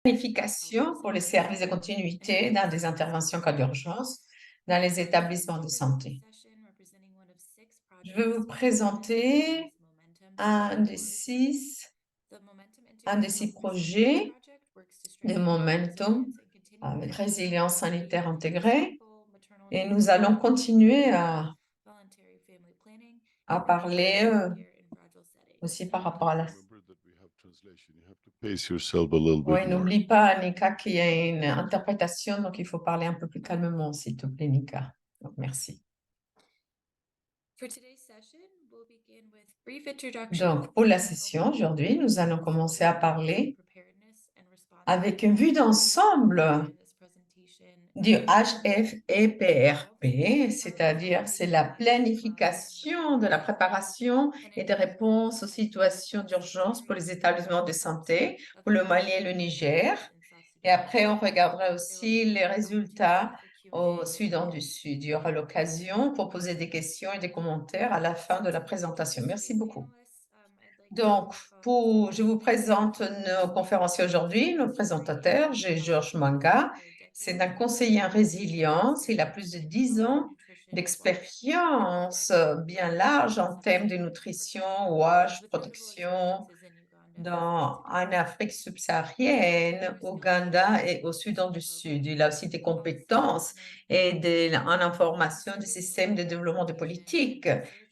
Planification pour les services de continuité dans des interventions en cas d'urgence dans les établissements de santé. Je vais vous présenter un des six, un des six projets de Momentum avec résilience sanitaire intégrée et nous allons continuer à parler aussi par rapport à la... Oui, n'oublie pas, Nika, qu'il y a une interprétation, donc il faut parler un peu plus calmement, s'il te plaît, Nika. Donc, merci. Donc, pour la sesssion aujourd'hui, nous allons commencer à parler avec une vue d'ensemble du HFEPRP, c'est-à-dire c'est la planification de la préparation et des réponses aux situations d'urgence pour les établissements de santé pour le Mali et le Niger. Et après, on regardera aussi les résultats au Soudan du Sud. Il y aura l'occasion pour poser des questions et des commentaires à la fin de la présentation. Merci beaucoup. Donc, je vous présente nos conférenciers aujourd'hui, nos présentateurs. J'ai Georges Manga, c'est un conseiller en résilience. Il a plus de 10 ans d'expérience bien large en thème de nutrition, WASH, protection, en Afrique subsaharienne, au Ouganda et au Soudan du Sud. Il a aussi des compétences en information du système de développement de politique,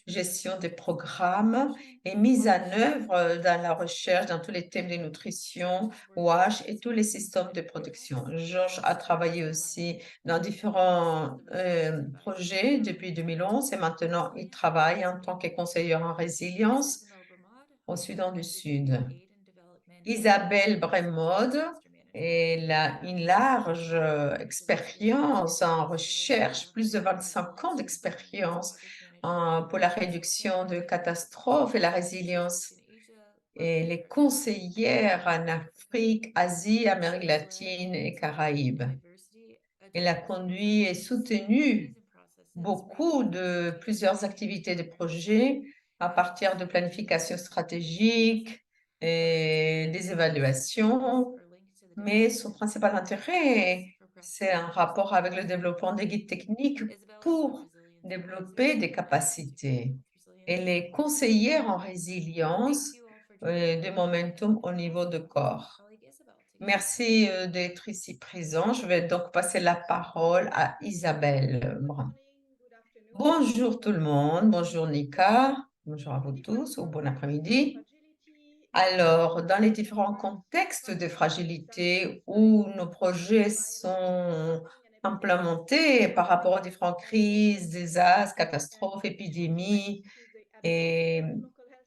gestion des programmes et mise en œuvre dans la recherche dans tous les thèmes de nutrition, WASH et tous les systèmes de protection. Georges a travaillé aussi dans différents projets depuis 2011 et maintenant il travaille en tant que conseiller en résilience au Soudan du Sud. Isabelle Brémode, elle a une large expérience en recherche, plus de 25 ans d'expérience pour la réduction de catastrophes et la résilience. Elle est conseillère en Afrique, Asie, Amérique latine et Caraïbes. Elle a conduit et soutenu plusieurs activités de projets à partir de planification stratégique et des évaluations, mais son principal intérêt, c'est un rapport avec le développement des guides techniques pour développer des capacités. Elle est conseillère en résilience de momentum au niveau de corps. Merci d'être ici présent. Je vais donc passer la parole à Isabelle Brun. Bonjour tout le monde, bonjour Nika, bonjour à vous tous ou bon après-midi. Alors, dans les différents contextes de fragilité où nos projets sont implémentés par rapport aux différentes crises, désastres, catastrophes, épidémies, et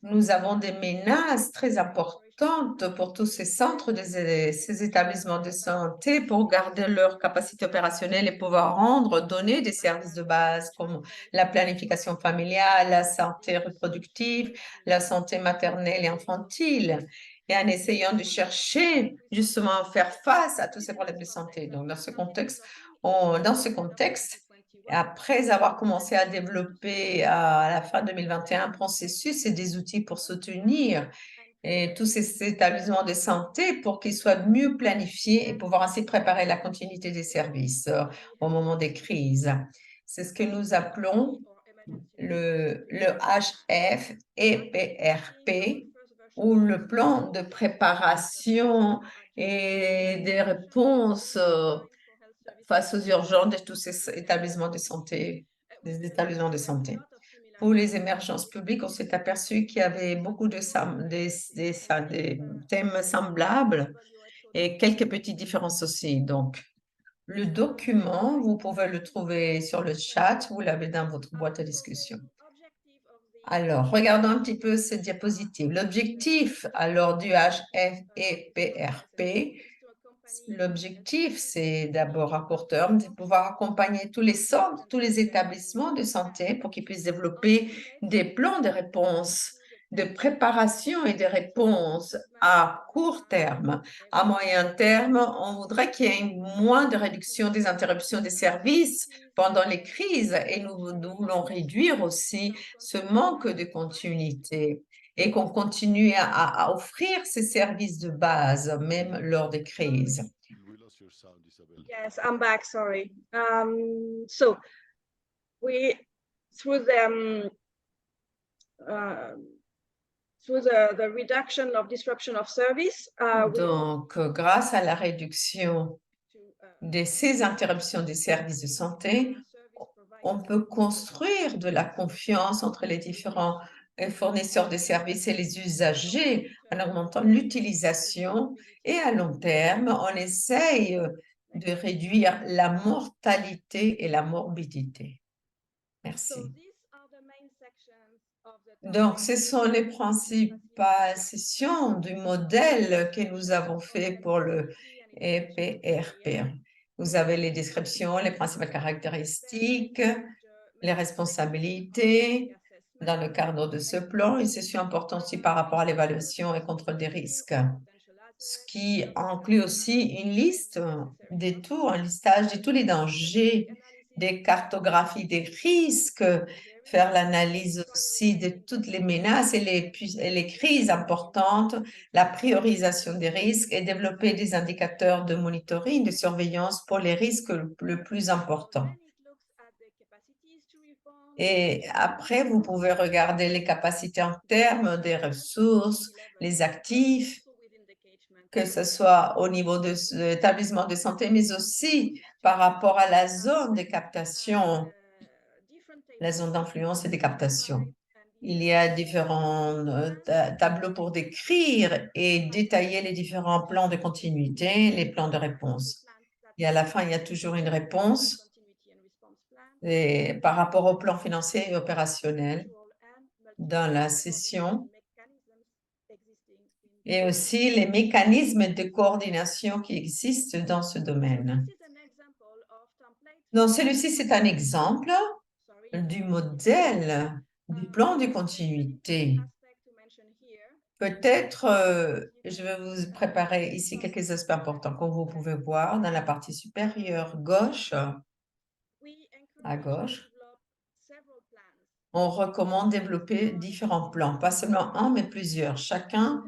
nous avons des menaces très importantes pour tous ces centres, ces établissements de santé pour garder leur capacité opérationnelle et pouvoir donner des services de base comme la planification familiale, la santé reproductive, la santé maternelle et infantile. Et en essayant de chercher justement à faire face à tous ces problèmes de santé. Donc, dans ce contexte, après avoir commencé à développer à la fin 2021 un processus et des outils pour soutenir tous ces établissements de santé pour qu'ils soient mieux planifiés et pouvoir ainsi préparer la continuité des services au moment des crises. C'est ce que nous appelons le HFEPRP ou le plan de préparation et des réponses face aux urgences de tous ces établissements de santé, des établissements de santé. Pour les émergences publiques, on s'est aperçu qu'il y avait beaucoup de des thèmes semblables et quelques petites différences aussi. Donc, le document, vous pouvez le trouver sur le chat, vous l'avez dans votre boîte à discussion. Alors, regardons un petit peu cette diapositive. L'objectif, alors, du HFEPRP, l'objectif, c'est d'abord à court terme de pouvoir accompagner tous les centres, tous les établissements de santé pour qu'ils puissent développer des plans de réponse, de préparation et de réponse à court terme. À moyen terme, on voudrait qu'il y ait moins de réduction des interruptions des services pendant les crises et nous voulons réduire aussi ce manque de continuité. et qu'on continue à offrir ces services de base, même lors des crises. We lost your sound, Isabel. Yes, I'm back. Sorry. So we through the reduction of disruption of service. Donc, grâce à la réduction de ces interruptions des services de santé, on peut construire de la confiance entre les différents fournisseurs de services et les usagers en augmentant l'utilisation et à long terme, on essaye de réduire la mortalité et la morbidité. Merci. Donc, ce sont les principales sessions du modèle que nous avons fait pour le EPRP. Vous avez les descriptions, les principales caractéristiques, les responsabilités dans le cadre de ce plan et c'est important aussi par rapport à l'évaluation et contrôle des risques, ce qui inclut aussi une liste de tout, un listage de tous les dangers, des cartographies des risques, faire l'analyse aussi de toutes les menaces et les crises importantes, la priorisation des risques et développer des indicateurs de monitoring, de surveillance pour les risques le plus importants. Et après, vous pouvez regarder les capacités en termes des ressources, les actifs, que ce soit au niveau de l'établissement de santé, mais aussi par rapport à la zone de captation, la zone d'influence et de captation. Il y a différents tableaux pour décrire et détailler les différents plans de continuité, les plans de réponse. Et à la fin, il y a toujours une réponse par rapport au plan financier et opérationnel dans la session et aussi les mécanismes de coordination qui existent dans ce domaine. Donc, celui-ci, c'est un exemple du modèle du plan de continuité. Peut-être, je vais vous préparer ici quelques aspects importants. Comme vous pouvez voir dans la partie supérieure gauche, à gauche, on recommande développer différents plans, pas seulement un, mais plusieurs, chacun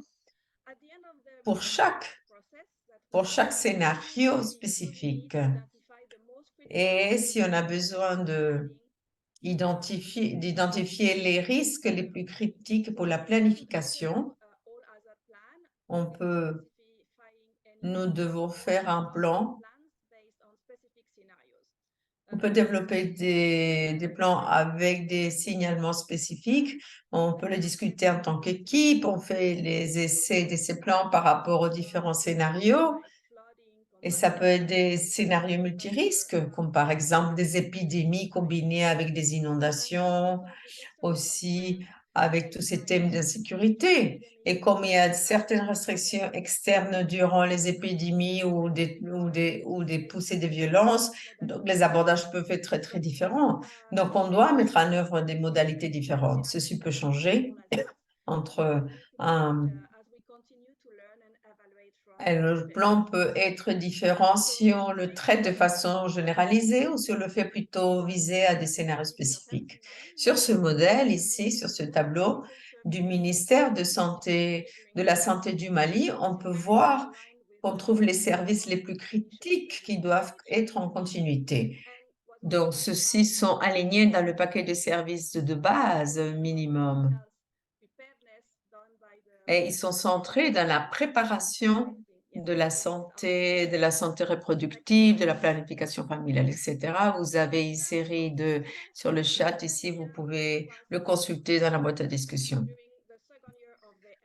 pour chaque scénario spécifique. Et si on a besoin d'identifier les risques les plus critiques pour la planification, nous devons faire un plan. On peut développer des plans avec des signalements spécifiques. On peut le discuter en tant qu'équipe. On fait les essais de ces plans par rapport aux différents scénarios. Et ça peut être des scénarios multirisques, comme par exemple des épidémies combinées avec des inondations, aussi avec tous ces thèmes d'insécurité. Et comme il y a certaines restrictions externes durant les épidémies ou des poussées de violence, donc les abordages peuvent être très, très différents. Donc, on doit mettre en œuvre des modalités différentes. Ceci peut changer entre le plan peut être différent si on le traite de façon généralisée ou si on le fait plutôt viser à des scénarios spécifiques. Sur ce modèle ici, sur ce tableau du ministère de la Santé du Mali, on peut voir qu'on trouve les services les plus critiques qui doivent être en continuité. Donc, ceux-ci sont alignés dans le paquet de services de base minimum. Et ils sont centrés dans la préparation de la santé reproductive, de la planification familiale, etc. Vous avez une série sur le chat ici, vous pouvez le consulter dans la boîte à discussion.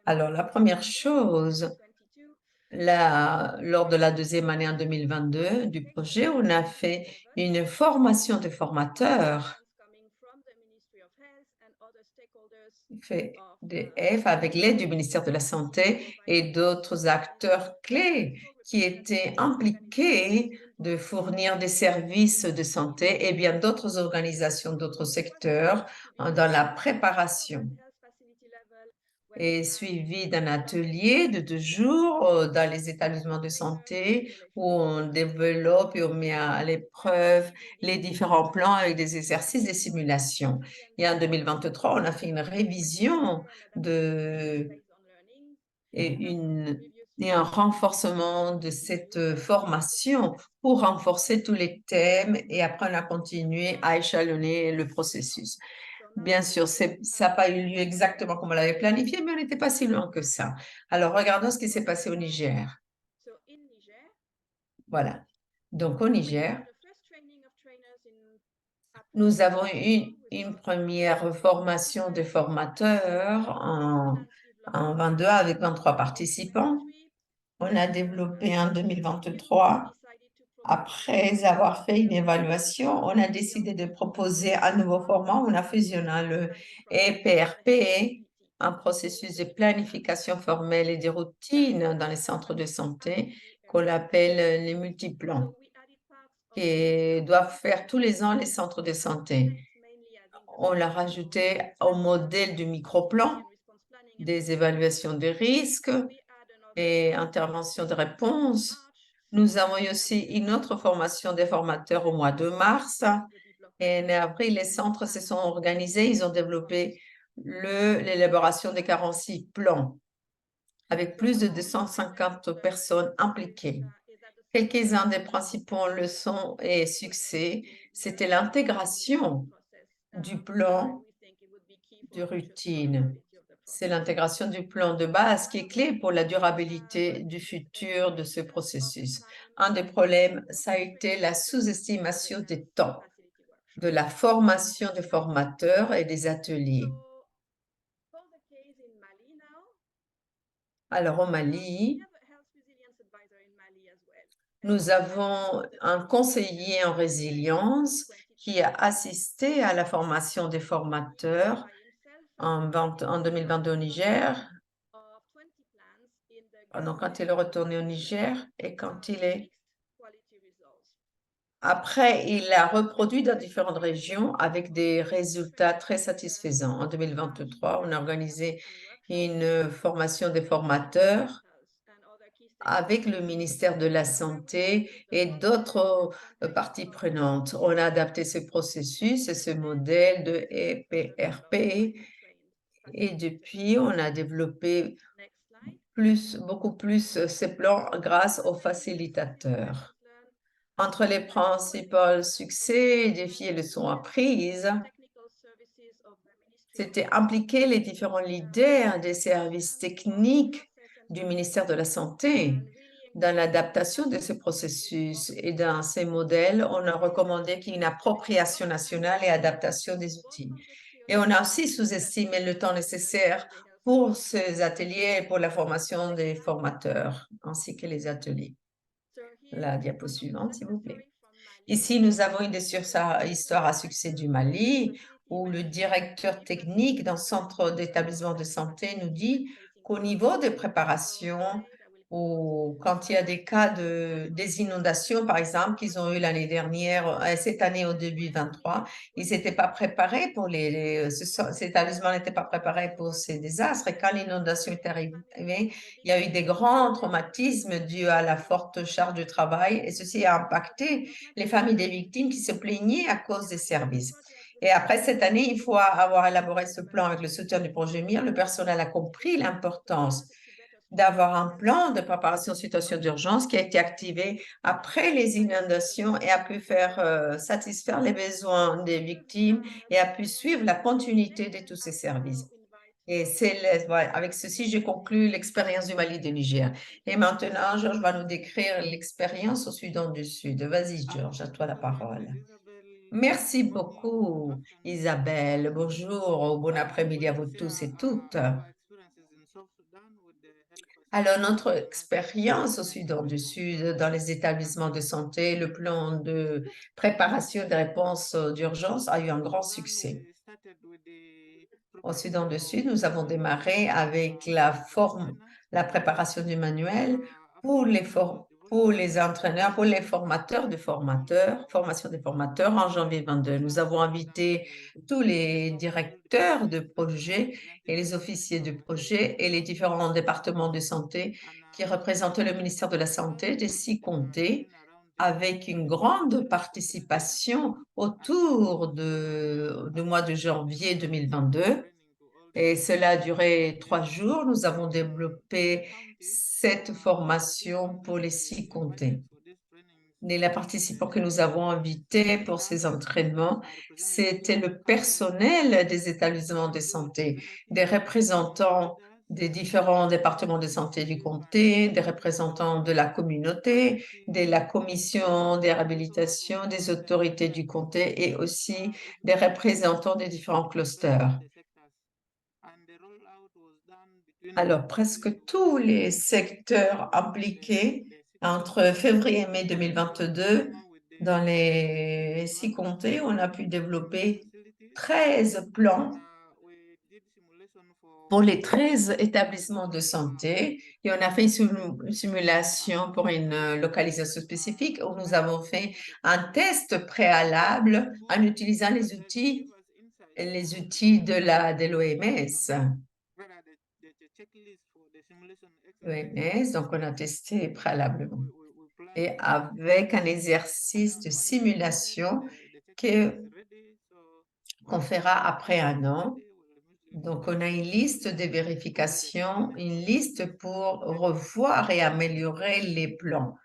Alors, la première chose, lors de la deuxième année en 2022 du projet, on a fait une formation de formateurs avec l'aide du ministère de la Santé et d'autres acteurs clés qui étaient impliqués de fournir des services de santé et bien d'autres organisations, d'autres secteurs dans la préparation. est suivi d'un atelier de 2 jours dans les établissements de santé où on développe et on met à l'épreuve les différents plans avec des exercices, des simulations. Et en 2023, on a fait une révision et un renforcement de cette formation pour renforcer tous les thèmes et après on a continué à échelonner le processus. Bien sûr, ça n'a pas eu lieu exactement comme on l'avait planifié, mais on n'était pas si loin que ça. Alors, regardons ce qui s'est passé au Niger. Voilà. Donc, au Niger, nous avons eu une première formation de formateurs en 22 avec 23 participants. On a développé en 2023. Après avoir fait une évaluation, on a décidé de proposer un nouveau format. On a fusionné le EPRP, un processus de planification formelle et de routine dans les centres de santé qu'on appelle les multiplans et doivent faire tous les ans les centres de santé. On l'a rajouté au modèle du microplan, des évaluations de risques et intervention de réponse. Nous avons eu aussi une autre formation des formateurs au mois de mars. Et en avril, les centres se sont organisés. Ils ont développé l'élaboration des 46 plans avec plus de 250 personnes impliquées. Quelques-uns des principaux leçons et succès, c'était l'intégration du plan de routine. C'est l'intégration du plan de base qui est clé pour la durabilité du futur de ce processus. Un des problèmes, ça a été la sous-estimation des temps, de la formation des formateurs et des ateliers. Alors, au Mali, nous avons un conseiller en résilience qui a assisté à la formation des formateurs en 2022 au Niger. Donc, quand il est retourné au Niger et quand il est... Après, il a reproduit dans différentes régions avec des résultats très satisfaisants. En 2023, on a organisé une formation des formateurs avec le ministère de la Santé et d'autres parties prenantes. On a adapté ce processus et ce modèle de EPRP et depuis, on a développé beaucoup plus ces plans grâce aux facilitateurs. Entre les principaux succès, défis et leçons apprises, c'était impliquer les différents leaders des services techniques du ministère de la Santé dans l'adaptation de ce processus et dans ces modèles, on a recommandé qu'il y ait une appropriation nationale et adaptation des outils. Et on a aussi sous-estimé le temps nécessaire pour ces ateliers et pour la formation des formateurs, ainsi que les ateliers. La diapo suivante, s'il vous plaît. Ici, nous avons une des histoires à succès du Mali, où le directeur technique d'un centre d'établissement de santé nous dit qu'au niveau des préparations, ou quand il y a des cas des inondations, par exemple, qu'ils ont eu l'année dernière, cette année au début 23, ils n'étaient pas préparés pour cet établissement n'était pas préparé pour ces désastres. Et quand l'inondation est arrivée, il y a eu des grands traumatismes dus à la forte charge de travail et ceci a impacté les familles des victimes qui se plaignaient à cause des services. Et après cette année, il faut avoir élaboré ce plan avec le soutien du projet MIR. Le personnel a compris l'importance d'avoir un plan de préparation aux situations d'urgence qui a été activé après les inondations et a pu faire satisfaire les besoins des victimes et a pu suivre la continuité de tous ces services. Et voilà, avec ceci, je conclus l'expérience du Mali et du Niger. Et maintenant, Georges va nous décrire l'expérience au Soudan du Sud. Vas-y, Georges, à toi la parole. Merci beaucoup, Isabelle. Bonjour, bon après-midi à vous tous et toutes. Alors, notre expérience au Soudan du Sud, dans les établissements de santé, le plan de préparation des réponses d'urgence a eu un grand succès. Au Soudan du Sud, nous avons démarré avec la préparation du manuel pour pour les entraîneurs, pour les formateurs de formateurs, formation des formateurs en janvier 22. Nous avons invité tous les directeurs de projet et les officiers de projet et les différents départements de santé qui représentent le ministère de la Santé des 6 comtés avec une grande participation autour du mois de janvier 2022. Et cela a duré 3 jours. Nous avons développé cette formation pour les 6 comtés. Et les participants que nous avons invités pour ces entraînements, c'était le personnel des établissements de santé, des représentants des différents départements de santé du comté, des représentants de la communauté, de la commission des réhabilitations, des autorités du comté et aussi des représentants des différents clusters. Alors, presque tous les secteurs impliqués entre février et mai 2022, dans les 6 comtés, on a pu développer 13 plans pour les 13 établissements de santé et on a fait une simulation pour une localisation spécifique où nous avons fait un test préalable en utilisant les outils de l'OMS. Donc on a testé préalablement. Et avec un exercice de simulation qu'on fera après 1 an. Donc, on a une liste de vérifications, une liste pour revoir et améliorer les plans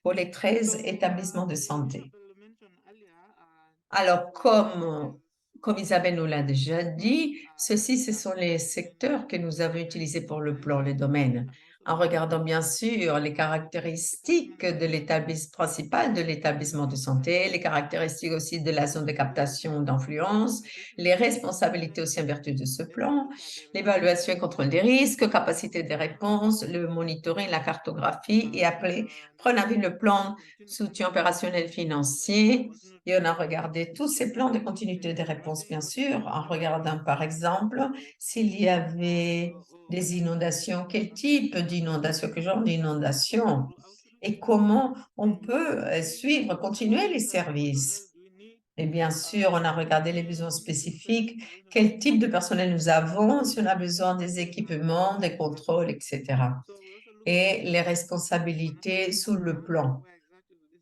pour les 13 établissements de santé. Alors, comme Isabelle nous l'a déjà dit, ce sont les secteurs que nous avons utilisés pour le plan, les domaines, en regardant bien sûr les caractéristiques de l'établissement principal de l'établissement de santé, les caractéristiques aussi de la zone de captation d'influence, les responsabilités aussi en vertu de ce plan, l'évaluation et contrôle des risques, capacité de réponse, le monitoring, la cartographie et après prendre en vue le plan soutien opérationnel financier. Et on a regardé tous ces plans de continuité des réponses, bien sûr, en regardant par exemple s'il y avait des inondations, quel type d'inondation, quel genre d'inondation, et comment on peut suivre, continuer les services. Et bien sûr, on a regardé les besoins spécifiques, quel type de personnel nous avons, si on a besoin des équipements, des contrôles, etc. Et les responsabilités sous le plan.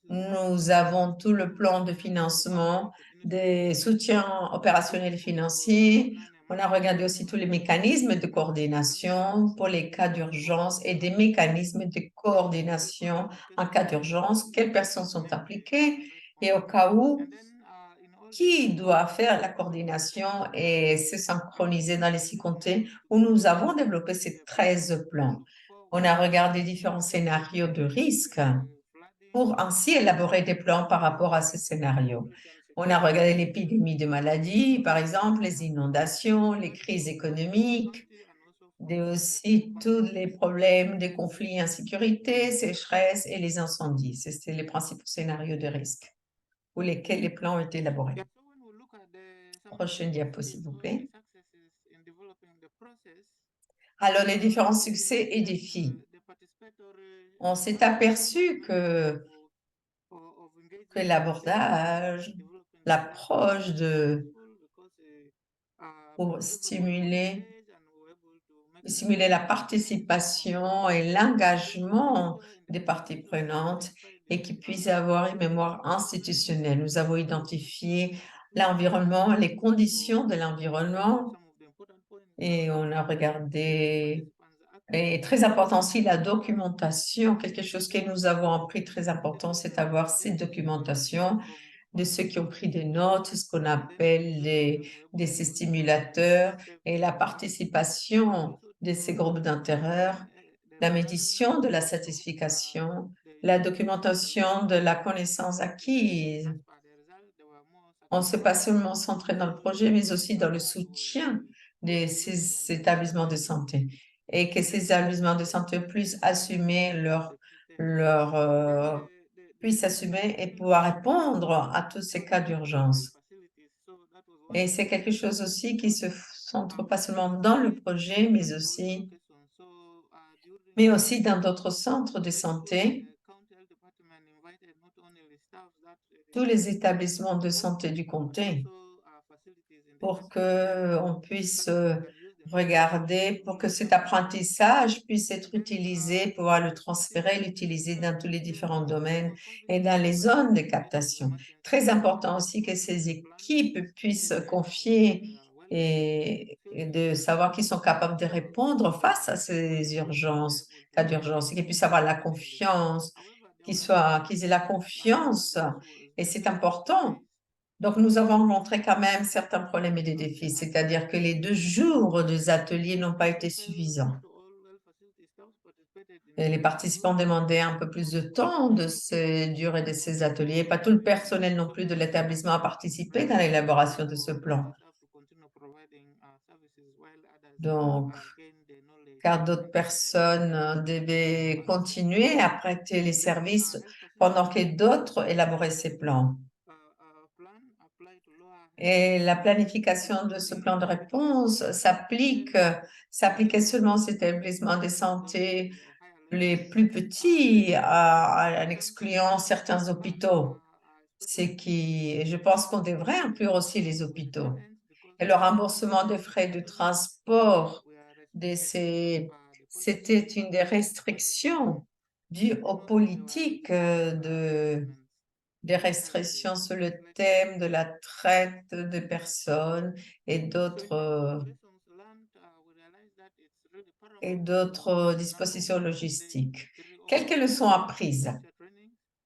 Nous avons tout le plan de financement, des soutiens opérationnels et financiers. On a regardé aussi tous les mécanismes de coordination pour les cas d'urgence et des mécanismes de coordination en cas d'urgence. Quelles personnes sont impliquées et au cas où, qui doit faire la coordination et se synchroniser dans les 6 comtés où nous avons développé ces 13 plans. On a regardé différents scénarios de risque pour ainsi élaborer des plans par rapport à ces scénarios. On a regardé l'épidémie de maladies, par exemple, les inondations, les crises économiques, et aussi tous les problèmes de conflits, insécurité, sécheresse et les incendies. C'était les principaux scénarios de risque pour lesquels les plans ont été élaborés. Prochaine diapo, s'il vous plaît. Alors, les différents succès et défis. On s'est aperçu que l'abordage, l'approche pour stimuler la participation et l'engagement des parties prenantes et qui puisse avoir une mémoire institutionnelle. Nous avons identifié l'environnement, les conditions de l'environnement et on a regardé, et très important aussi, la documentation. Quelque chose que nous avons appris très important, c'est d'avoir cette documentation de ceux qui ont pris des notes, ce qu'on appelle des stimulateurs et la participation de ces groupes d'intérêt, la médiation de la satisfaction, la documentation de la connaissance acquise. On ne s'est pas seulement centré dans le projet, mais aussi dans le soutien de ces établissements de santé et que ces établissements de santé puissent assumer puissent assumer et pouvoir répondre à tous ces cas d'urgence. Et c'est quelque chose aussi qui se centre pas seulement dans le projet, mais aussi dans d'autres centres de santé tous les établissements de santé du comté pour qu'on puisse regarder, pour que cet apprentissage puisse être utilisé, pouvoir le transférer, l'utiliser dans tous les différents domaines et dans les zones de captation. Très important aussi que ces équipes puissent confier et de savoir qu'ils sont capables de répondre face à ces urgences, cas d'urgence, et qu'ils puissent avoir la confiance, qu'ils aient la confiance. Et c'est important. Donc, nous avons rencontré quand même certains problèmes et des défis, c'est-à-dire que les 2 jours des ateliers n'ont pas été suffisants. Et les participants demandaient un peu plus de temps de ces durées de ces ateliers. Pas tout le personnel non plus de l'établissement a participé dans l'élaboration de ce plan. Donc, car d'autres personnes devaient continuer à prêter les services pendant que d'autres élaboraient ces plans. Et la planification de ce plan de réponse s'appliquait seulement aux établissements de santé les plus petits, en excluant certains hôpitaux. Je pense qu'on devrait inclure aussi les hôpitaux. Et le remboursement des frais de transport, c'était une des restrictions dues aux politiques des restrictions sur le thème de la traite de personnes et d'autres dispositions logistiques. Quelques leçons apprises.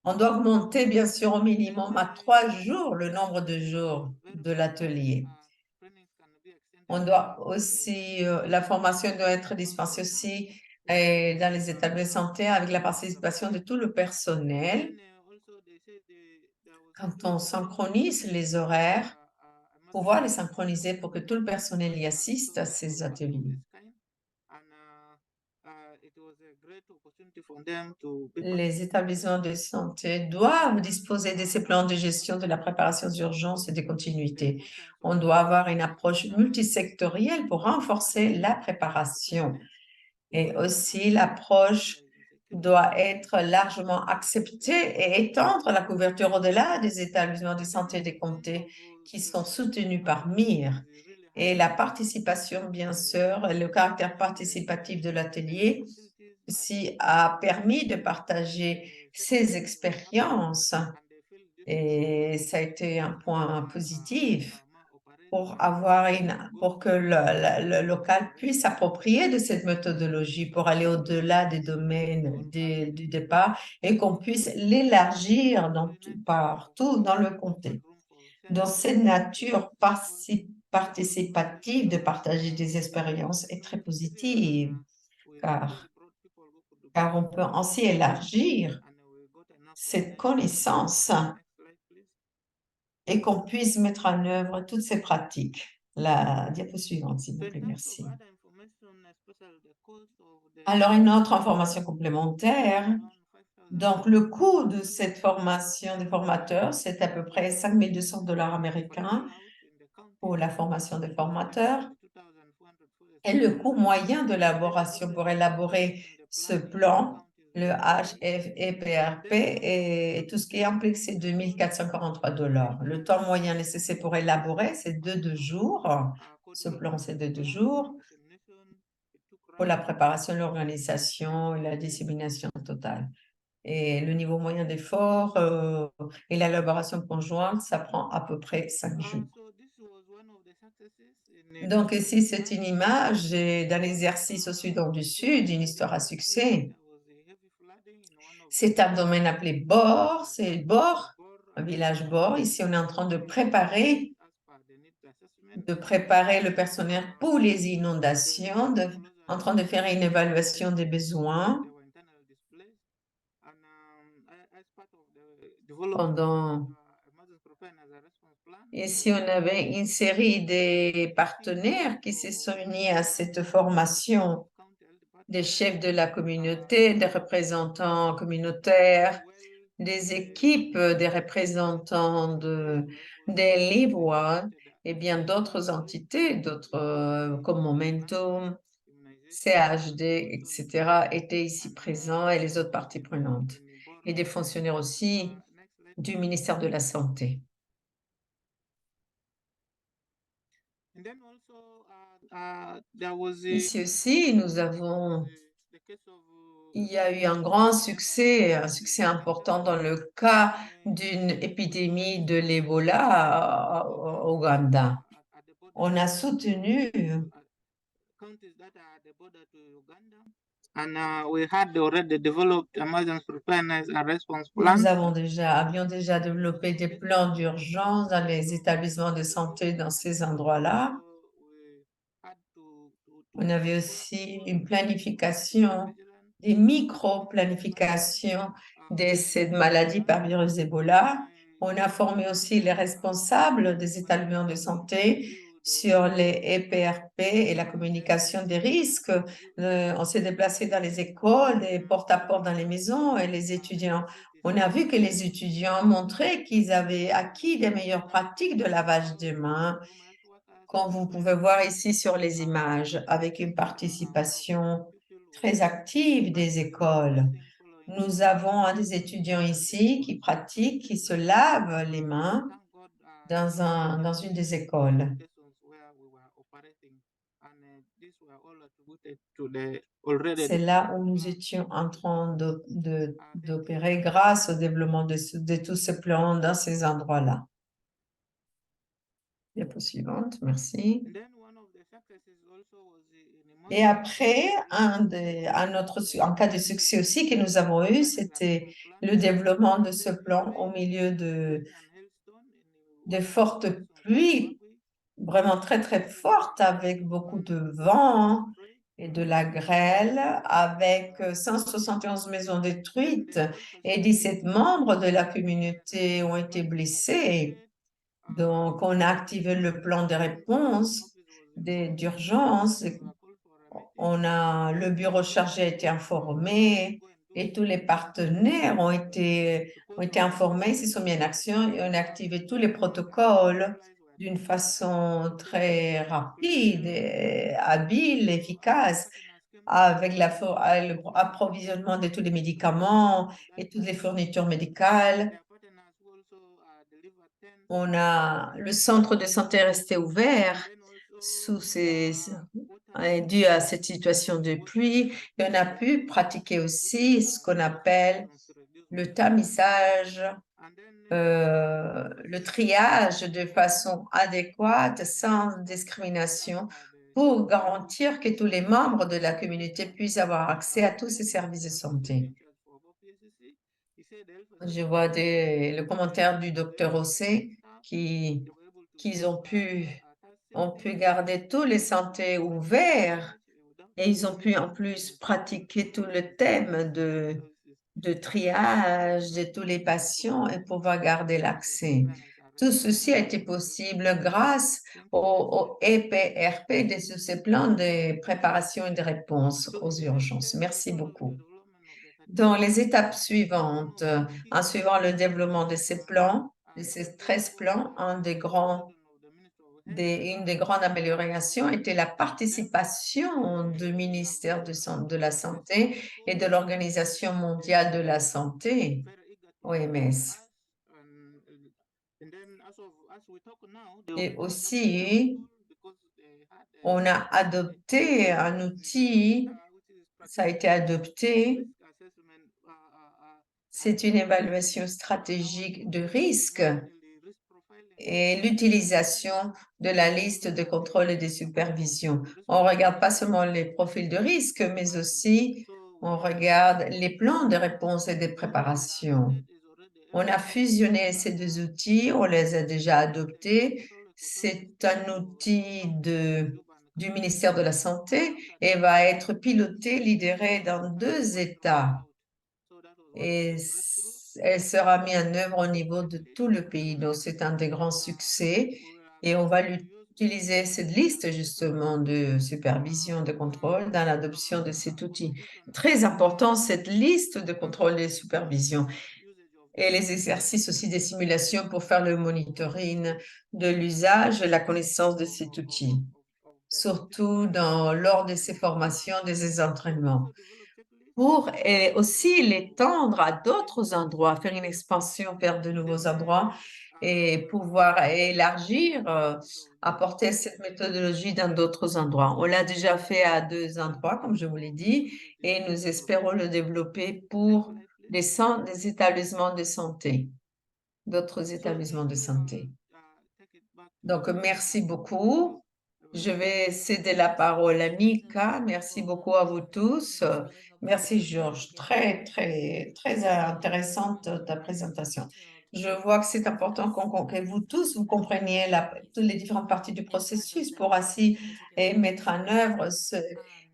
On doit augmenter, bien sûr, au minimum à 3 jours le nombre de jours de l'atelier. La formation doit être dispensée aussi dans les établissements de santé avec la participation de tout le personnel. Quand on synchronise les horaires, pouvoir les synchroniser pour que tout le personnel y assiste à ces ateliers. Les établissements de santé doivent disposer de ces plans de gestion de la préparation d'urgence et de continuité. On doit avoir une approche multisectorielle pour renforcer la préparation. Et aussi, l'approche doit être largement acceptée et étendre la couverture au-delà des établissements de santé des comtés qui sont soutenus par MIR. Et la participation, bien sûr, le caractère participatif de l'atelier aussi a permis de partager ses expériences et ça a été un point positif pour que le local puisse s'approprier de cette méthodologie pour aller au-delà des domaines du départ et qu'on puisse l'élargir partout dans le comté. Dans cette nature participative de partager des expériences est très positive, car on peut ainsi élargir cette connaissance et qu'on puisse mettre en œuvre toutes ces pratiques. La diapo suivante, s'il vous plaît, merci. Alors, une autre information complémentaire. Donc, le coût de cette formation des formateurs, c'est à peu près 5 200 dollars américains pour la formation des formateurs. Et le coût moyen de l'élaboration pour élaborer ce plan, le HFEPRP et tout ce qui implique, c'est 2 443 dollars. Le temps moyen nécessaire pour élaborer, c'est de 2 jours. Ce plan, c'est de 2 jours pour la préparation, l'organisation et la dissémination totale. Et le niveau moyen d'effort et l'élaboration conjointe, ça prend à peu près 5 jours. Donc ici, c'est une image d'un exercice au Soudan du Sud, une histoire à succès. C'est un domaine appelé Bor, c'est Bor, un village Bor. Ici, on est en train de préparer le personnel pour les inondations, en train de faire une évaluation des besoins pendant. Ici, on avait une série de partenaires qui se sont unis à cette formation, des chefs de la communauté, des représentants communautaires, des équipes, des représentants des Livres et bien d'autres entités, comme Momentum, CHD, etc., étaient ici présents et les autres parties prenantes. Et des fonctionnaires aussi du ministère de la Santé. Ici aussi, il y a eu un grand succès, un succès important dans le cas d'une épidémie de l'Ebola au Ouganda. On a soutenu avions déjà développé des plans d'urgence dans les établissements de santé dans ces endroits-là. On avait aussi une planification, des micro-planifications de cette maladie par virus Ebola. On a formé aussi les responsables des établissements de santé sur les EPRP et la communication des risques. On s'est déplacé dans les écoles, des porte-à-porte dans les maisons et les étudiants. On a vu que les étudiants montraient qu'ils avaient acquis des meilleures pratiques de lavage de mains, comme vous pouvez voir ici sur les images, avec une participation très active des écoles. Nous avons un des étudiants ici qui pratique, qui se lave les mains dans une des écoles. C'est là où nous étions en train d'opérer grâce au développement de tous ces plans dans ces endroits-là. Diapo suivante, merci. Et après, un cas de succès aussi que nous avons eu, c'était le développement de ce plan au milieu de fortes pluies, vraiment très, très fortes, avec beaucoup de vent et de la grêle, avec 171 maisons détruites et 17 membres de la communauté ont été blessés. Donc, on a activé le plan de réponse d'urgence. Le bureau chargé a été informé et tous les partenaires ont été informés, ils se sont mis en action et on a activé tous les protocoles d'une façon très rapide, habile, efficace, avec l'approvisionnement de tous les médicaments et toutes les fournitures médicales. Le centre de santé est resté ouvert dû à cette situation de pluie. Et on a pu pratiquer aussi ce qu'on appelle le tamisage, le triage de façon adéquate, sans discrimination, pour garantir que tous les membres de la communauté puissent avoir accès à tous ces services de santé. Je vois le commentaire du docteur Ossé qu'ils ont pu garder tous les santé ouverts et ils ont pu en plus pratiquer tout le thème de triage de tous les patients et pouvoir garder l'accès. Tout ceci a été possible grâce au EPRP de ces plans de préparation et de réponse aux urgences. Merci beaucoup. Dans les étapes suivantes, en suivant le développement de ces plans, de ces 13 plans, une des grandes améliorations était la participation du ministère de la Santé et de l'Organisation mondiale de la santé, OMS. Et aussi, on a adopté un outil, ça a été adopté, c'est une évaluation stratégique de risque et l'utilisation de la liste de contrôle et de supervision. On ne regarde pas seulement les profils de risque, mais aussi on regarde les plans de réponse et de préparation. On a fusionné ces deux outils, on les a déjà adoptés. C'est un outil du ministère de la Santé et va être piloté, lidéré dans 2 États. Et elle sera mise en œuvre au niveau de tout le pays. Donc, c'est un des grands succès. Et on va utiliser cette liste justement de supervision, de contrôle dans l'adoption de cet outil. Très important, cette liste de contrôle et de supervision. Et les exercices aussi des simulations pour faire le monitoring de l'usage et la connaissance de cet outil, surtout lors de ces formations, de ces entraînements. pour aussi l'étendre à d'autres endroits, faire une expansion vers de nouveaux endroits et pouvoir élargir, apporter cette méthodologie dans d'autres endroits. On l'a déjà fait à 2 endroits, comme je vous l'ai dit, et nous espérons le développer pour des établissements de santé, d'autres établissements de santé. Donc, merci beaucoup. Je vais céder la parole à Mika. Merci beaucoup à vous tous. Merci, Georges. Très, très, très intéressante ta présentation. Je vois que c'est important que vous tous, vous compreniez toutes les différentes parties du processus pour ainsi mettre en œuvre ce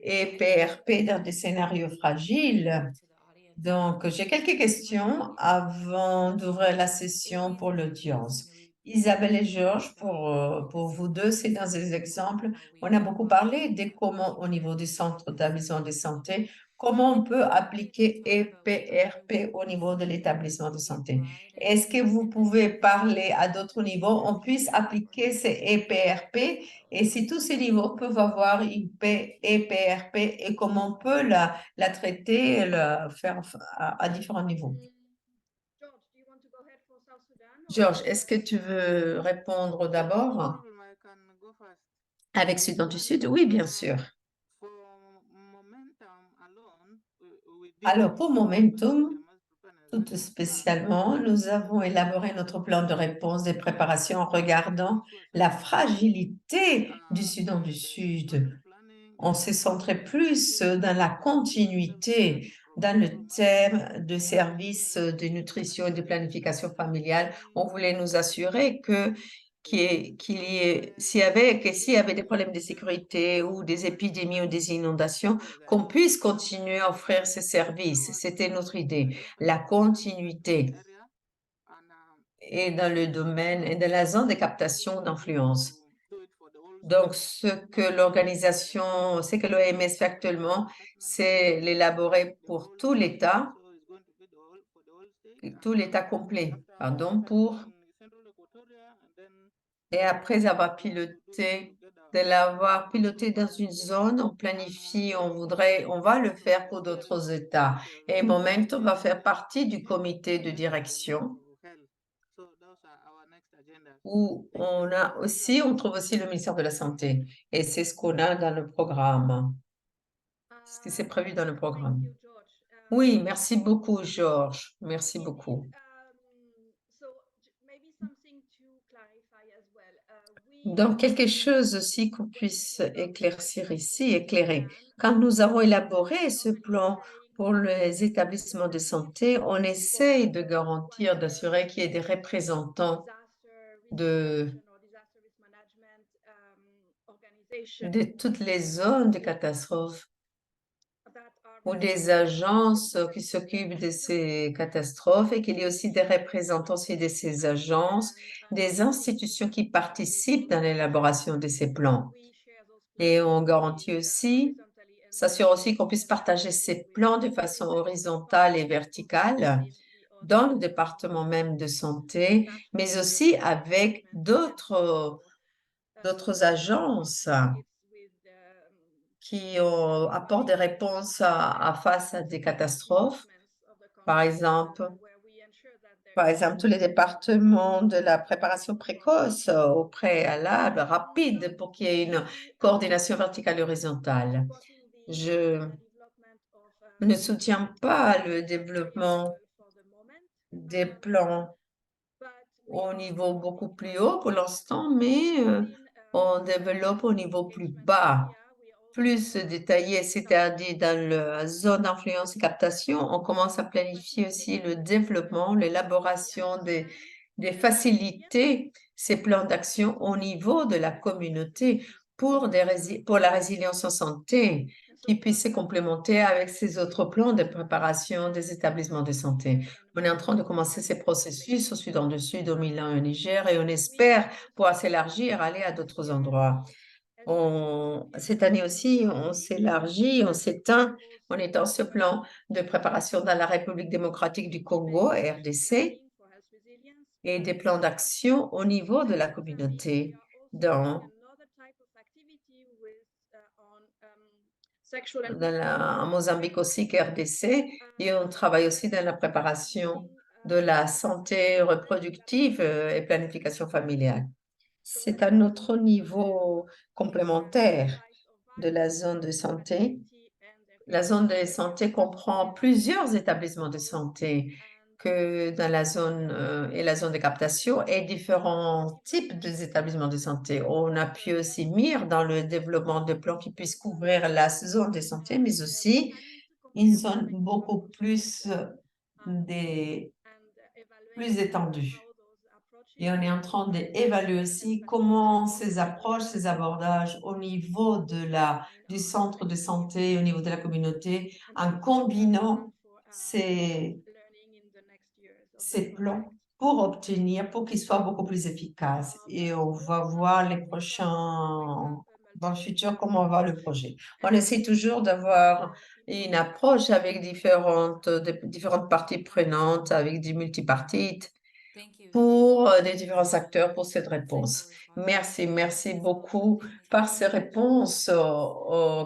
EPRP dans des scénarios fragiles. Donc, j'ai quelques questions avant d'ouvrir la session pour l'audience. Isabelle et Georges, pour vous deux, c'est dans des exemples. On a beaucoup parlé de comment, au niveau du centre d'établissement de santé, comment on peut appliquer EPRP au niveau de l'établissement de santé. Est-ce que vous pouvez parler à d'autres niveaux, on puisse appliquer ces EPRP et si tous ces niveaux peuvent avoir une EPRP et comment on peut la traiter et la faire à différents niveaux? George, do you want to go ahead for South Sudan? Georges, est-ce que tu veux répondre d'abord avec Soudan du Sud? Oui, bien sûr. Alors, pour Momentum, tout spécialement, nous avons élaboré notre plan de réponse des préparations en regardant la fragilité du Soudan du Sud. On s'est centré plus dans la continuité, dans le thème de services de nutrition et de planification familiale. On voulait nous assurer s'il y avait des problèmes de sécurité ou des épidémies ou des inondations, qu'on puisse continuer à offrir ces services. C'était notre idée, la continuité et dans le domaine et dans la zone de captation d'influence. Donc, ce que l'OMS fait actuellement, c'est l'élaborer pour tout l'État complet, pardon, et après avoir de l'avoir piloté dans une zone, on planifie, on va le faire pour d'autres États. Et Momentum va faire partie du comité de direction où on trouve aussi le ministère de la Santé. Et c'est ce qu'on a dans le programme, ce qui s'est prévu dans le programme. Thank you, George. Oui, merci beaucoup, Georges. Merci beaucoup. So maybe something to clarify as well. Donc, quelque chose aussi qu'on puisse éclaircir ici, éclairer. Quand nous avons élaboré ce plan pour les établissements de santé, on essaye de garantir, d'assurer qu'il y ait des représentants de toutes les zones de catastrophe ou des agences qui s'occupent de ces catastrophes et qu'il y ait aussi des représentants aussi de ces agences, des institutions qui participent dans l'élaboration de ces plans. Et on garantit aussi, s'assure aussi qu'on puisse partager ces plans de façon horizontale et verticale dans le département même de santé, mais aussi avec d'autres agences qui apportent des réponses face à des catastrophes. Par exemple, tous les départements de la préparation précoce au préalable, rapide, pour qu'il y ait une coordination verticale et horizontale. Je ne soutiens pas le développement des plans au niveau beaucoup plus haut pour l'instant, mais on développe au niveau plus bas, plus détaillé, c'est-à-dire dans la zone d'influence et captation, on commence à planifier aussi le développement, l'élaboration des facilités, ces plans d'action au niveau de la communauté pour la résilience en santé qui puisse se complémenter avec ces autres plans de préparation des établissements de santé. On est en train de commencer ces processus au Soudan du Sud, au Milan et au Niger et on espère pouvoir s'élargir, aller à d'autres endroits. Cette année aussi, on s'élargit, on s'éteint, on est dans ce plan de préparation dans la République démocratique du Congo, RDC, et des plans d'action au niveau de la communauté dans sexual and en Mozambique aussi, RDC, et on travaille aussi dans la préparation de la santé reproductive et planification familiale. C'est un autre niveau complémentaire de la zone de santé. La zone de santé comprend plusieurs établissements de santé que dans la zone et la zone de captation et différents types d'établissements de santé. On appuie aussi MIR dans le développement de plans qui puissent couvrir la zone de santé, mais aussi une zone beaucoup plus, plus étendue. Et on est en train d'évaluer aussi comment ces approches, ces abordages au niveau du centre de santé, au niveau de la communauté, en combinant ces plans pour qu'ils soient beaucoup plus efficaces. Et on va voir dans le futur, comment va le projet. On essaie toujours d'avoir une approche avec différentes parties prenantes, avec du multipartite pour des différents acteurs pour cette réponse. Merci beaucoup par ces réponses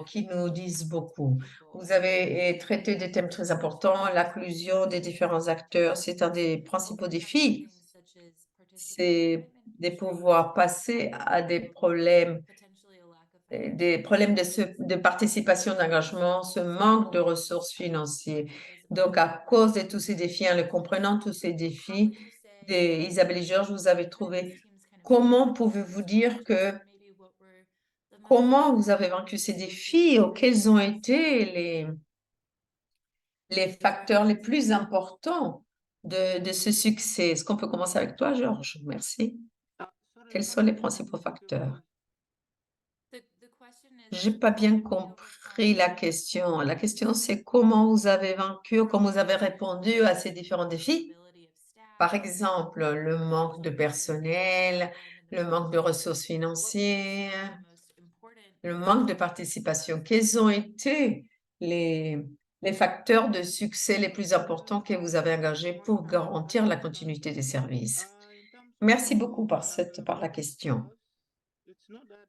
qui nous disent beaucoup. Vous avez traité des thèmes très importants, l'inclusion des différents acteurs, c'est un des principaux défis, c'est de pouvoir passer à des problèmes de participation, d'engagement, ce manque de ressources financières. Donc, à cause de tous ces défis, en le comprenant tous ces défis, Isabelle et Georges, vous avez trouvé, comment pouvez-vous dire comment vous avez vaincu ces défis ou quels ont été les facteurs les plus importants de ce succès? Est-ce qu'on peut commencer avec toi, Georges? Merci. Quels sont les principaux facteurs? J'ai pas bien compris la question. La question, c'est comment vous avez vaincu, comment vous avez répondu à ces différents défis? Par exemple, le manque de personnel, le manque de ressources financières, le manque de participation. Quels ont été les facteurs de succès les plus importants que vous avez engagés pour garantir la continuité des services? Merci beaucoup par la question.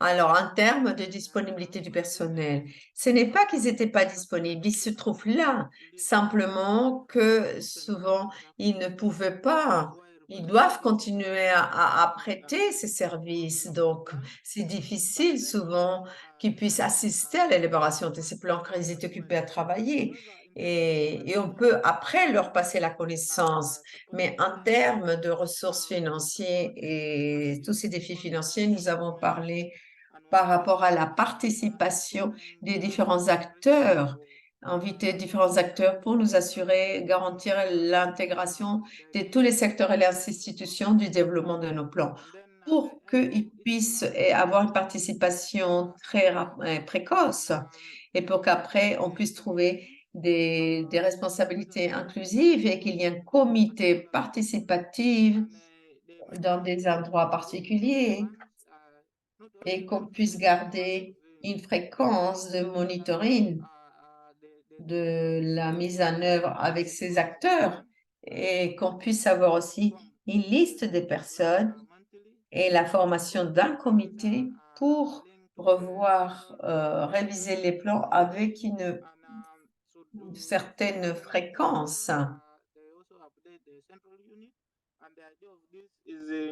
Alors, en termes de disponibilité du personnel, ce n'est pas qu'ils n'étaient pas disponibles, ils se trouvent là. Simplement que souvent, ils ne pouvaient pas. Ils doivent continuer à prêter ces services. Donc, c'est difficile souvent qu'ils puissent assister à l'élaboration de ces plans quand ils étaient occupés à travailler. Et on peut après leur passer la connaissance. Mais en termes de ressources financières et tous ces défis financiers, nous avons parlé par rapport à la participation des différents acteurs, inviter différents acteurs pour nous assurer, garantir l'intégration de tous les secteurs et les institutions du développement de nos plans pour qu'ils puissent avoir une participation très précoce et pour qu'après on puisse trouver des responsabilités inclusives et qu'il y ait un comité participatif dans des endroits particuliers et qu'on puisse garder une fréquence de monitoring de la mise en œuvre avec ces acteurs et qu'on puisse avoir aussi une liste des personnes et la formation d'un comité pour revoir, réviser les plans avec une certaine fréquence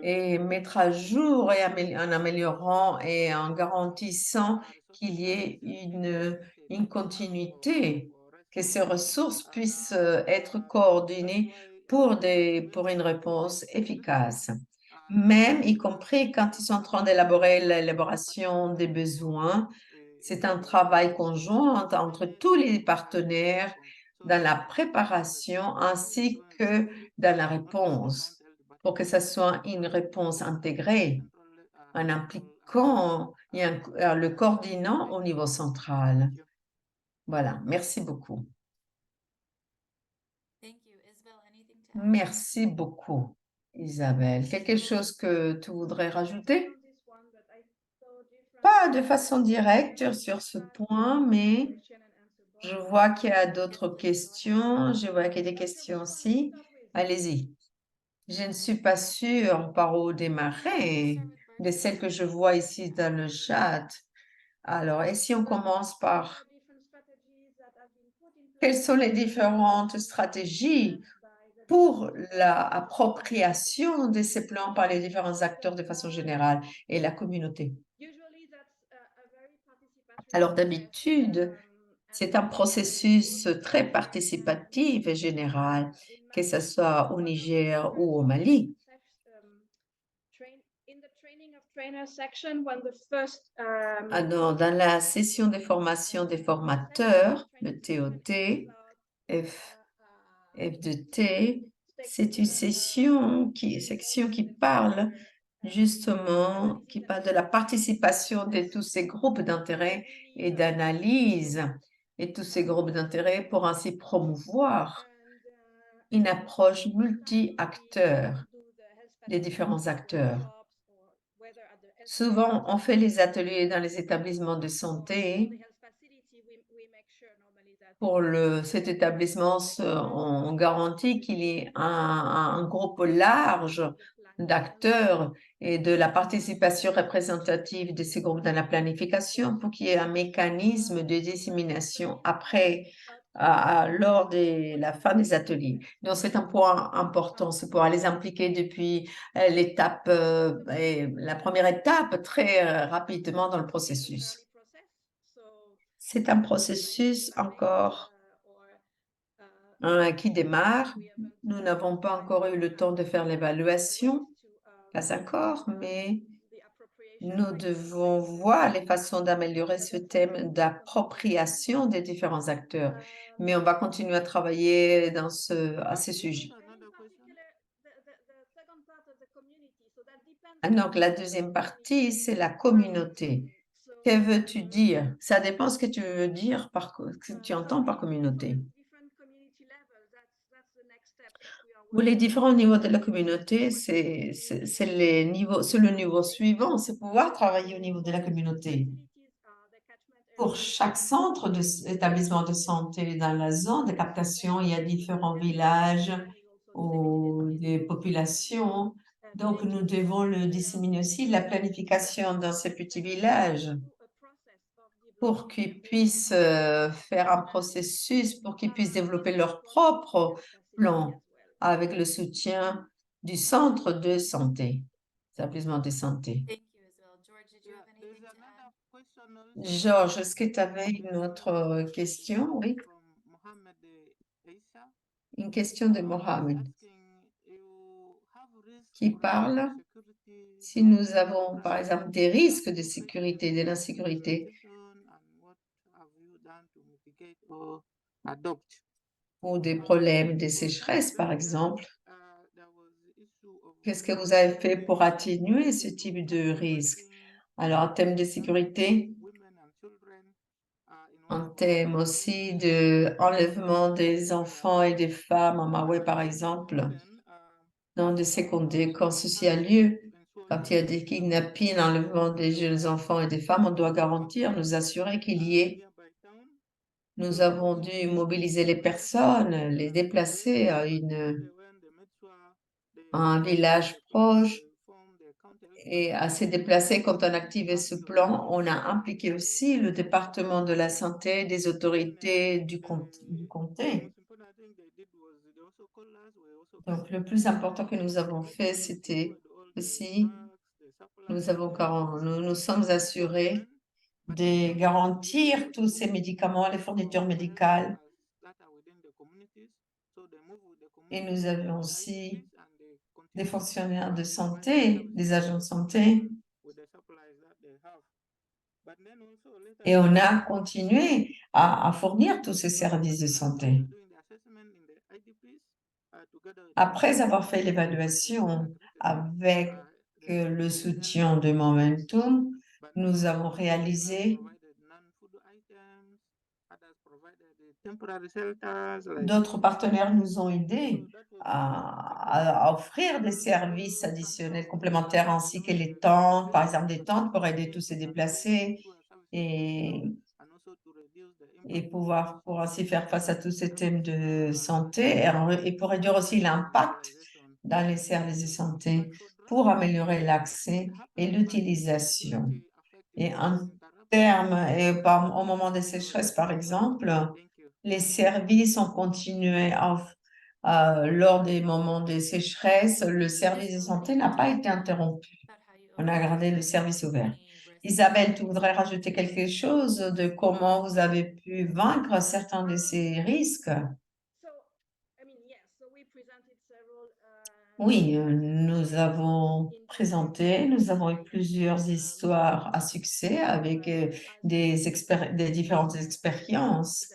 et mettre à jour et en améliorant et en garantissant qu'il y ait une continuité, que ces ressources puissent être coordonnées pour une réponse efficace. Même y compris quand ils sont en train d'élaborer l'élaboration des besoins, c'est un travail conjoint entre tous les partenaires dans la préparation ainsi que dans la réponse pour que ça soit une réponse intégrée en impliquant le coordinant au niveau central. Voilà, merci beaucoup. Merci beaucoup, Isabelle. Quelque chose que tu voudrais rajouter? Pas de façon directe sur ce point, mais je vois qu'il y a d'autres questions. Je vois qu'il y a des questions aussi. Allez-y. Je ne suis pas sûre par où démarrer de celles que je vois ici dans le chat. Alors, et si on commence par quelles sont les différentes stratégies pour l'appropriation de ces plans par les différents acteurs de façon générale et la communauté? Alors d'habitude, c'est un processus très participatif et général, que ce soit au Niger ou au Mali. Dans la session de formation des formateurs, le TOT, F2T, c'est une section qui parle justement, qui parle de la participation de tous ces groupes d'intérêt et d'analyse et tous ces groupes d'intérêt pour ainsi promouvoir une approche multi-acteurs, des différents acteurs. Souvent, on fait les ateliers dans les établissements de santé. Pour cet établissement, on garantit qu'il y ait un groupe large d'acteurs et de la participation représentative de ces groupes dans la planification pour qu'il y ait un mécanisme de dissémination après, lors de la fin des ateliers. Donc, c'est un point important, c'est pouvoir les impliquer depuis la première étape très rapidement dans le processus. C'est un processus encore qui démarre. Nous n'avons pas encore eu le temps de faire l'évaluation, pas encore, mais nous devons voir les façons d'améliorer ce thème d'appropriation des différents acteurs. Mais on va continuer à travailler à ce sujet. Donc, la deuxième partie, c'est la communauté. Que veux-tu dire? Ça dépend ce que tu veux dire ce que tu entends par communauté. Pour les différents niveaux de la communauté, c'est le niveau suivant, c'est pouvoir travailler au niveau de la communauté. Pour chaque centre d'établissement de santé dans la zone de captation, il y a différents villages ou des populations. Donc, nous devons le disséminer aussi, la planification dans ces petits villages pour qu'ils puissent faire un processus, pour qu'ils puissent développer leur propre plan avec le soutien du centre de santé, établissement de santé. Thank you as well. George, did you Yeah, have anything there's to add? another question also Georges, est-ce que tu avais une autre question? Oui, from Mohammed Aisha. une question de Mohamed Asking, you have risk qui of parle security si nous avons, par exemple, des risques de sécurité, de l'insécurité and what have you done to mitigate or adopt? ou des problèmes de sécheresse, par exemple. There was the issue of Qu'est-ce que vous avez fait pour atténuer ce type de risque? Alors, en termes de sécurité, women and children en termes aussi de enlèvement des enfants et des femmes en Maui, par exemple, dans des secondés, quand ceci a lieu, quand il y a des kidnappings, enlèvement des jeunes enfants et des femmes, on doit garantir, nous assurer qu'il y ait. Nous avons dû mobiliser les personnes, les déplacer à un village proche et à se déplacer quand on activait ce plan, on a impliqué aussi le département de la santé, des autorités du comté. Donc, le plus important que nous avons fait, c'était aussi, nous sommes assurés de garantir tous ces médicaments, les fournitures médicales. Et nous avions aussi des fonctionnaires de santé, des agents de santé. Et on a continué à fournir tous ces services de santé. Après avoir fait l'évaluation avec le soutien de Momentum, nous avons réalisé d'autres partenaires nous ont aidés à offrir des services additionnels complémentaires ainsi que les tentes, par exemple des tentes pour aider tous ces déplacés et pour ainsi faire face à tous ces thèmes de santé et pour réduire aussi l'impact dans les services de santé pour améliorer l'accès et l'utilisation. Et en termes, au moment des sécheresses, par exemple, les services ont continué lors des moments de sécheresse. Le service de santé n'a pas été interrompu. On a gardé le service ouvert. Isabelle, tu voudrais rajouter quelque chose de comment vous avez pu vaincre certains de ces risques? So, I mean, yes. So we presented several. Oui, nous avons présenté, nous avons eu plusieurs histoires à succès avec des différentes expériences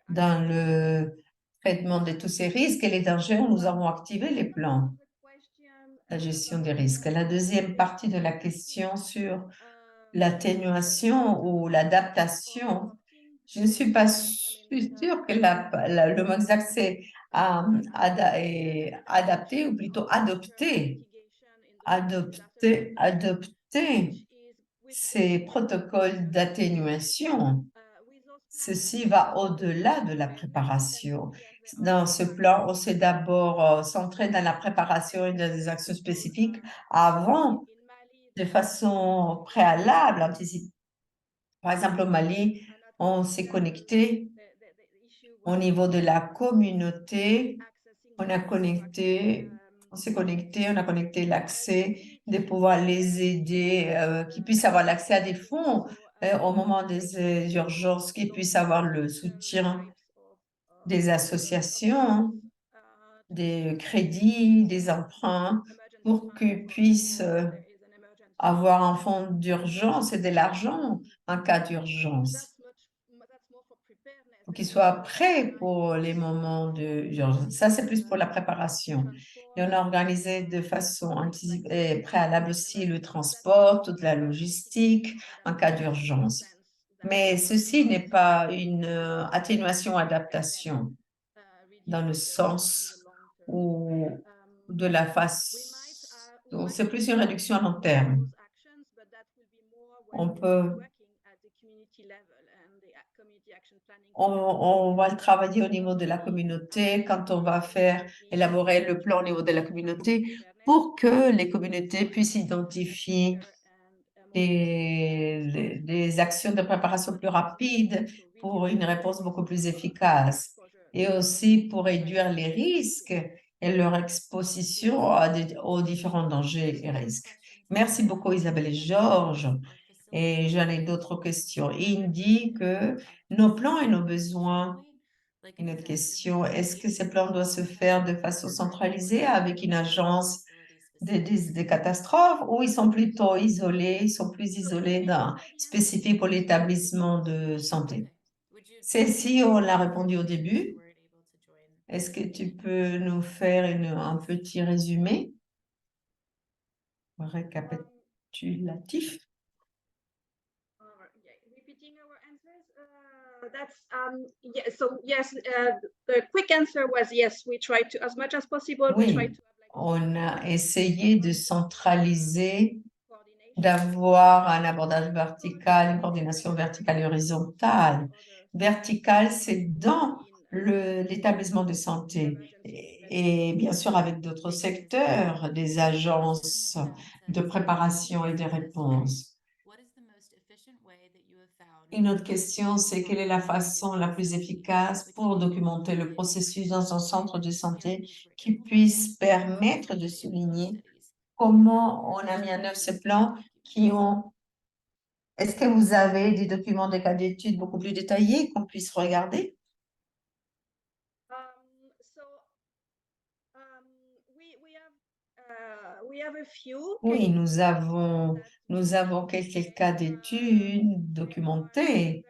dans le traitement de tous ces risques et les dangers où nous avons activé les plans, la gestion des risques. La deuxième partie de la question sur l'atténuation ou l'adaptation, je ne suis pas sûre que le mot exact c'est adapter ou plutôt adopter. Adopter ces protocoles d'atténuation. Ceci va au-delà de la préparation. Dans ce plan, on s'est d'abord centré dans la préparation et dans des actions spécifiques avant, de façon préalable, anticipée. Par exemple, au Mali, on s'est connecté au niveau de la communauté. On a connecté, on s'est connecté, on a connecté l'accès, de pouvoir les aider, qu'ils puissent avoir l'accès à des fonds au moment des urgences, qu'ils puissent avoir le soutien des associations, des crédits, des emprunts, pour qu'ils puissent avoir un fonds d'urgence et de l'argent en cas d'urgence, pour qu'ils soient prêts pour les moments d'urgence. Ça, c'est plus pour la préparation. Et on a organisé de façon préalable aussi le transport, toute la logistique en cas d'urgence. Mais ceci n'est pas une atténuation-adaptation dans le sens où de la façon, c'est plus une réduction à long terme. On peut, on va le travailler au niveau de la communauté quand on va élaborer le plan au niveau de la communauté pour que les communautés puissent identifier des actions de préparation plus rapides pour une réponse beaucoup plus efficace et aussi pour réduire les risques et leur exposition aux différents dangers et risques. Merci beaucoup Isabelle et Georges. Et j'en ai d'autres questions. Il dit que nos plans et nos besoins. Une autre question, est-ce que ces plans doivent se faire de façon centralisée avec une agence des catastrophes ou ils sont plutôt isolés, ils sont plus isolés spécifiques pour l'établissement de santé? Celle-ci, on l'a répondu au début. Est-ce que tu peux nous faire un petit résumé récapitulatif? Repeating our answers. The quick answer was yes. We tried to, as much as possible. We tried Oui, to have on a essayé de centraliser, d'avoir un abordage vertical, une coordination verticale et horizontale. Verticale, c'est dans l'établissement de santé et bien sûr avec d'autres secteurs, des agences de préparation et de réponse. Une autre question, c'est quelle est la façon la plus efficace pour documenter le processus dans un centre de santé qui puisse permettre de souligner comment on a mis en œuvre ces plans qui ont... Est-ce que vous avez des documents de cas d'études beaucoup plus détaillés qu'on puisse regarder? Oui, nous avons quelques cas d'études documentés.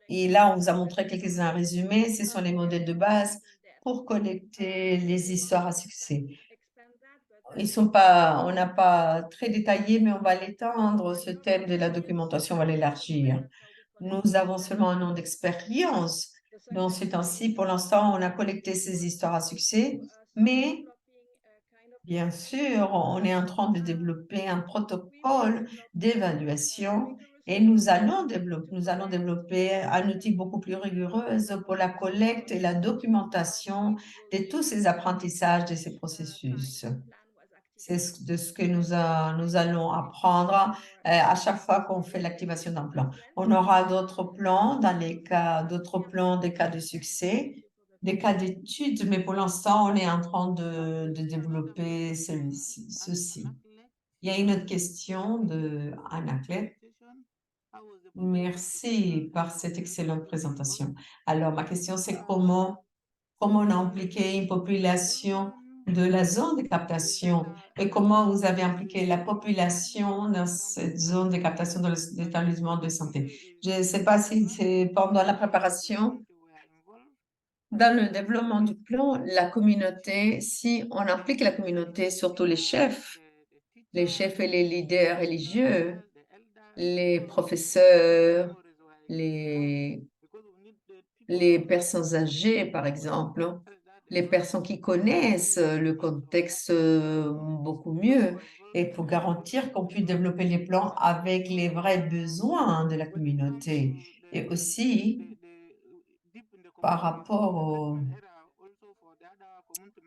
Et là, on vous a montré quelques-uns résumés. Ce sont les modèles de base pour collecter les histoires à succès. On n'a pas très détaillé, mais on va l'étendre, ce thème de la documentation, on va l'élargir. Nous avons seulement un an d'expérience. Dans ce temps-ci, pour l'instant, on a collecté ces histoires à succès, mais bien sûr, on est en train de développer un protocole d'évaluation et nous allons développer un outil beaucoup plus rigoureux pour la collecte et la documentation de tous ces apprentissages, de ces processus. C'est de ce que nous allons apprendre à chaque fois qu'on fait l'activation d'un plan. On aura d'autres plans d'autres plans, des cas de succès, des cas d'études, mais pour l'instant, on est en train de développer ceci. Il y a une autre question de Anna Clé. Merci par cette excellente présentation. Alors, ma question, c'est comment on a impliqué une population de la zone de captation et comment vous avez impliqué la population dans cette zone de captation de l'établissement de santé. Je ne sais pas si c'est pendant la préparation, dans le développement du plan, la communauté, si on implique la communauté, surtout les chefs et les leaders religieux, les professeurs, les personnes âgées, par exemple, les personnes qui connaissent le contexte beaucoup mieux, et pour garantir qu'on puisse développer les plans avec les vrais besoins de la communauté. Et aussi, par rapport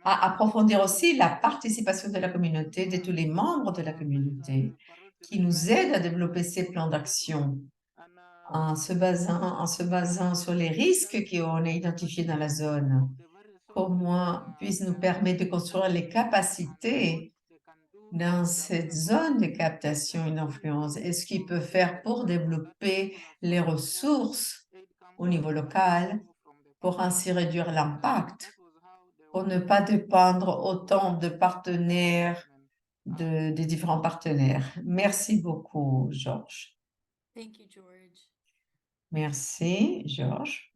à approfondir aussi la participation de la communauté, de tous les membres de la communauté, qui nous aident à développer ces plans d'action en se basant sur les risques qu'on a identifiés dans la zone. Comment puisse nous permettre de construire les capacités dans cette zone de captation et d'influence et ce qu'il peut faire pour développer les ressources au niveau local pour ainsi réduire l'impact, pour ne pas dépendre autant de partenaires, des différents partenaires. Merci beaucoup, Georges. Merci, Georges,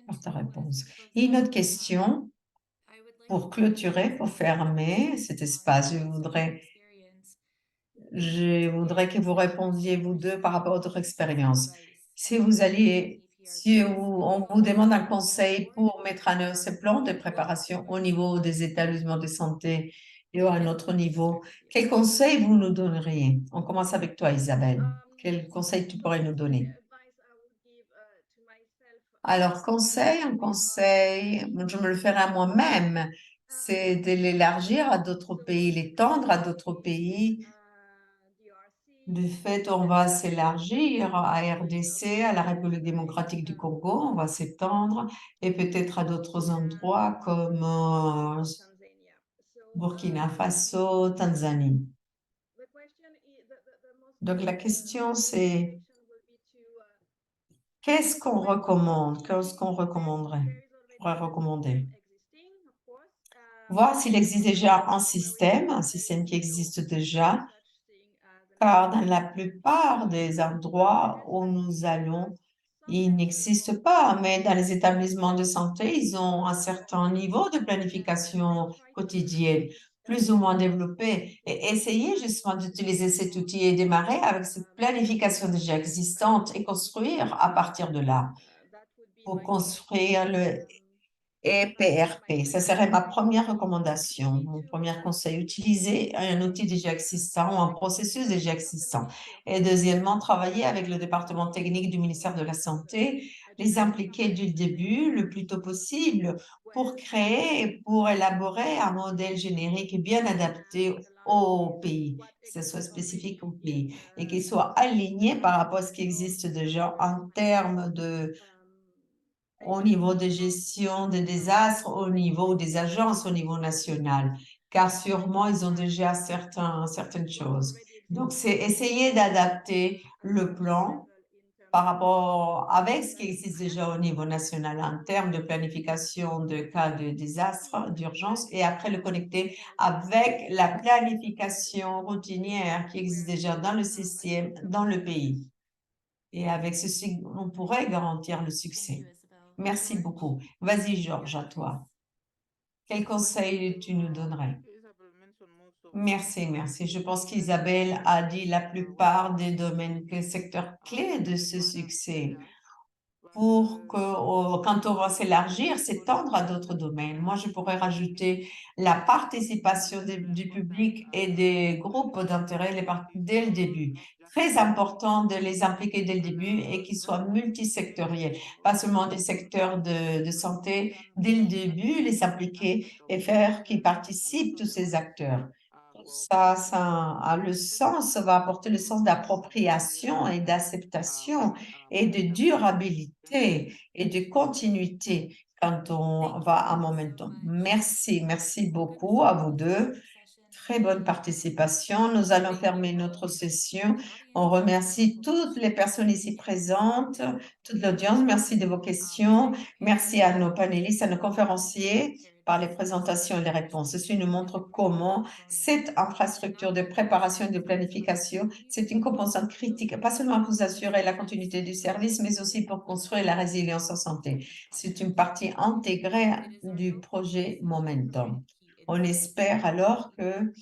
pour ta réponse. Et une autre question pour clôturer, pour fermer cet espace. Je voudrais que vous répondiez, vous deux, par rapport à votre expérience. Si on vous demande un conseil pour mettre en œuvre ce plan de préparation au niveau des établissements de santé et à un autre niveau, quel conseil vous nous donneriez? On commence avec toi, Isabelle. Quel conseil tu pourrais nous donner? Alors, un conseil, je me le ferai à moi-même, c'est de l'élargir à d'autres pays, l'étendre à d'autres pays. Du fait, on va s'élargir à RDC, à la République démocratique du Congo, on va s'étendre et peut-être à d'autres endroits comme Burkina Faso, Tanzanie. Donc la question c'est qu'est-ce qu'on recommande? Qu'est-ce qu'on recommanderait? Pourrait recommander? Voir s'il existe déjà un système qui existe déjà, car dans la plupart des endroits où nous allons, il n'existe pas, mais dans les établissements de santé, ils ont un certain niveau de planification quotidienne, plus ou moins développé. Et essayer justement d'utiliser cet outil et démarrer avec cette planification déjà existante et construire à partir de là, pour construire le EPRP. Ça serait ma première recommandation, mon premier conseil. Utiliser un outil déjà existant ou un processus déjà existant. Et deuxièmement, travailler avec le département technique du ministère de la Santé, les impliquer du début, le plus tôt possible, pour créer et pour élaborer un modèle générique bien adapté au pays, que ce soit spécifique au pays, et qu'il soit aligné par rapport à ce qui existe déjà en termes au niveau de gestion des désastres, au niveau des agences, au niveau national, car sûrement ils ont déjà certaines choses. Donc, c'est essayer d'adapter le plan par rapport avec ce qui existe déjà au niveau national en termes de planification de cas de désastre, d'urgence, et après le connecter avec la planification routinière qui existe déjà dans le système, dans le pays. Et avec ceci, on pourrait garantir le succès. Merci beaucoup. Vas-y, Georges, à toi. Quel conseil tu nous donnerais? Merci, merci. Je pense qu'Isabelle a dit la plupart des domaines, secteurs clés de ce succès. Pour que, quand on va s'élargir, s'étendre à d'autres domaines. Moi, je pourrais rajouter la participation du public et des groupes d'intérêt dès le début. Très important de les impliquer dès le début et qu'ils soient multisectoriels, pas seulement des secteurs de santé. Dès le début, les impliquer et faire qu'ils participent, tous ces acteurs. ça a le sens, ça va apporter le sens d'appropriation et d'acceptation et de durabilité et de continuité quand on va à Momentum. Merci beaucoup à vous deux. Très bonne participation. Nous allons fermer notre session. On remercie toutes les personnes ici présentes, toute l'audience. Merci de vos questions. Merci à nos panélistes, à nos conférenciers par les présentations et les réponses. Ceci nous montre comment cette infrastructure de préparation et de planification, c'est une composante critique, pas seulement pour assurer la continuité du service, mais aussi pour construire la résilience en santé. C'est une partie intégrée du projet Momentum. On espère alors que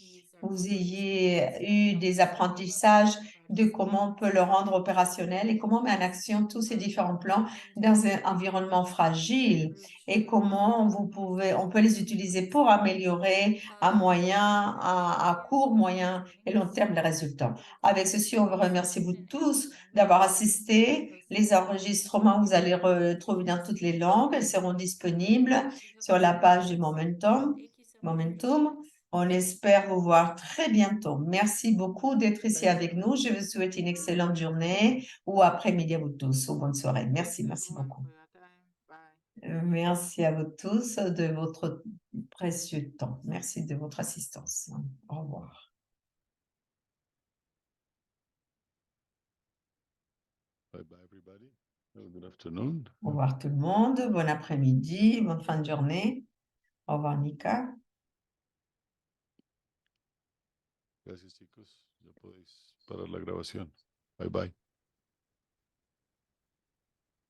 vous ayez eu des apprentissages de comment on peut le rendre opérationnel et comment on met en action tous ces différents plans dans un environnement fragile et comment on peut les utiliser pour améliorer à moyen, à court, moyen et long terme les résultats. Avec ceci, on vous remercie vous tous d'avoir assisté. Les enregistrements, vous allez retrouver dans toutes les langues. Elles seront disponibles sur la page du Momentum. On espère vous voir très bientôt. Merci beaucoup d'être ici avec nous. Je vous souhaite une excellente journée ou après-midi à vous tous ou bonne soirée. Merci beaucoup. Merci à vous tous de votre précieux temps. Merci de votre assistance. Au revoir. Bye bye, everybody. Have a good afternoon. Au revoir tout le monde. Bon après-midi, bonne fin de journée. Au revoir, Nika. Gracias, chicos. Ya podéis parar la grabación. Bye bye.